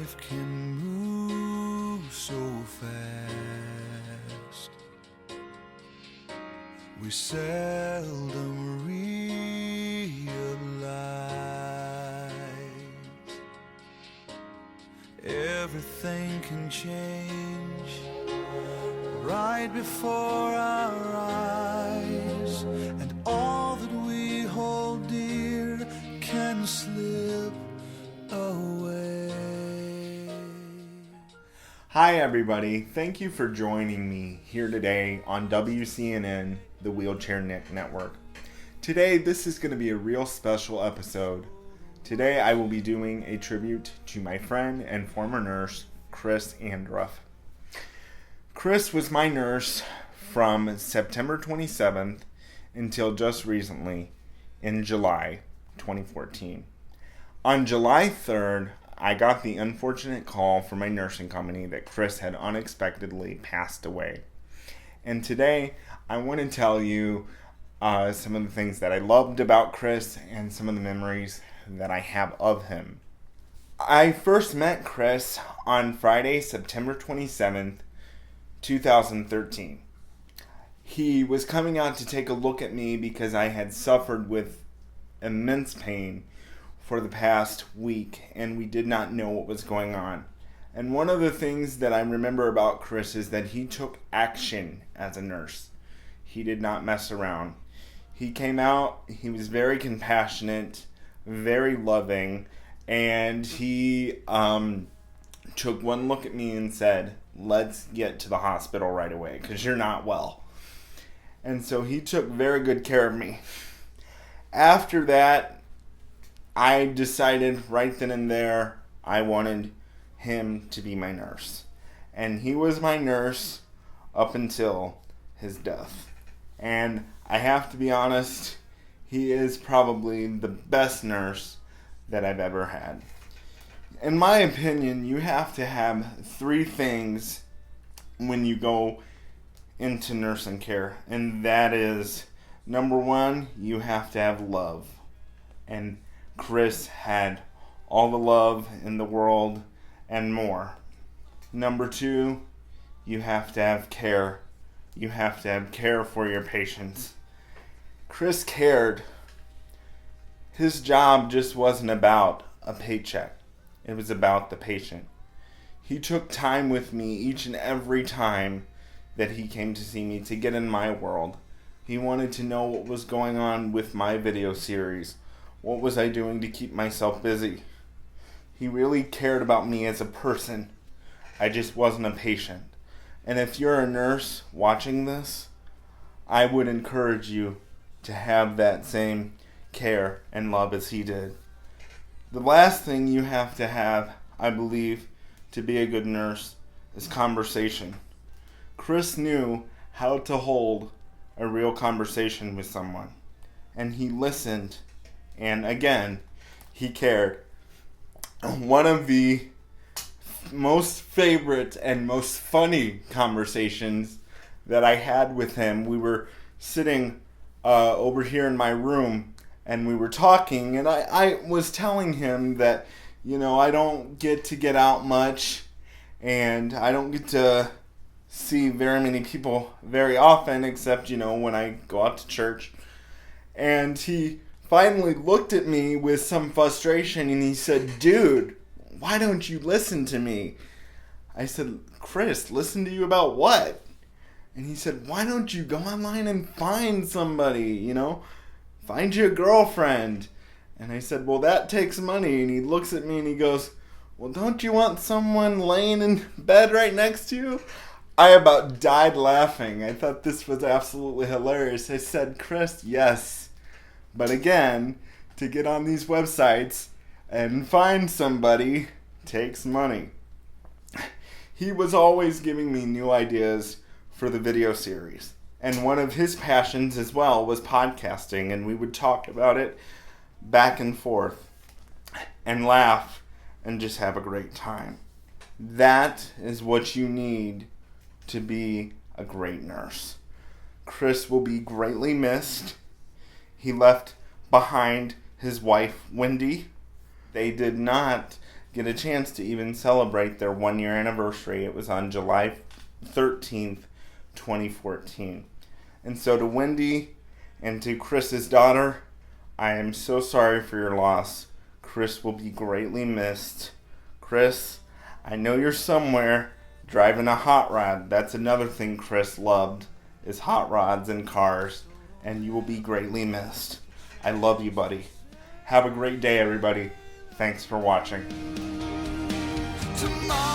Life can move so fast, we seldom realize everything can change right before our eyes, and all that we hold dear can slip away. Hi everybody, thank you for joining me here today on WCNN, the Wheelchair Network. Today, this is going to be a real special episode. Today I will be doing a tribute to my friend and former nurse, Chris Androff. Chris was my nurse from September 27th until just recently in July 2014. On July 3rd, I got the unfortunate call from my nursing company that Chris had unexpectedly passed away. And today, I want to tell you some of the things that I loved about Chris and some of the memories that I have of him. I first met Chris on Friday, September 27th, 2013. He was coming out to take a look at me because I had suffered with immense pain for the past week, and we did not know what was going on. And one of the things that I remember about Chris is that he took action as a nurse. He did not mess around. He came out, he was very compassionate, very loving, and he took one look at me and said, "Let's get to the hospital right away because you're not well." And so he took very good care of me. After that, I decided right then and there I wanted him to be my nurse. And he was my nurse up until his death. And I have to be honest, he is probably the best nurse that I've ever had. In my opinion, you have to have three things when you go into nursing care. And that is, number one, you have to have love. And Chris had all the love in the world and more. Number two, you have to have care. You have to have care for your patients. Chris cared. His job just wasn't about a paycheck. It was about the patient. He took time with me each and every time that he came to see me to get in my world. He wanted to know what was going on with my video series. What was I doing to keep myself busy? He really cared about me as a person. I just wasn't a patient. And if you're a nurse watching this, I would encourage you to have that same care and love as he did. The last thing you have to have, I believe, to be a good nurse is conversation. Chris knew how to hold a real conversation with someone. And he listened. And again, he cared. One of the most favorite and most funny conversations that I had with him, we were sitting over here in my room and we were talking, and I was telling him that, I don't get to get out much and I don't get to see very many people very often except, when I go out to church. And he finally looked at me with some frustration and he said, "Dude, why don't you listen to me?" I said, "Chris, listen to you about what?" And he said, "Why don't you go online and find somebody, find you a girlfriend?" And I said, "Well, that takes money." And he looks at me and he goes, "Well, don't you want someone laying in bed right next to you?" I about died laughing. I thought this was absolutely hilarious. I said, "Chris, yes. But again, to get on these websites and find somebody takes money." He was always giving me new ideas for the video series. And one of his passions as well was podcasting, and we would talk about it back and forth and laugh and just have a great time. That is what you need to be a great nurse. Chris will be greatly missed. He left behind his wife, Wendy. They did not get a chance to even celebrate their 1-year anniversary. It was on July 13th, 2014. And so to Wendy and to Chris's daughter, I am so sorry for your loss. Chris will be greatly missed. Chris, I know you're somewhere driving a hot rod. That's another thing Chris loved, is hot rods and cars. And you will be greatly missed. I love you, buddy. Have a great day, everybody. Thanks for watching. Tomorrow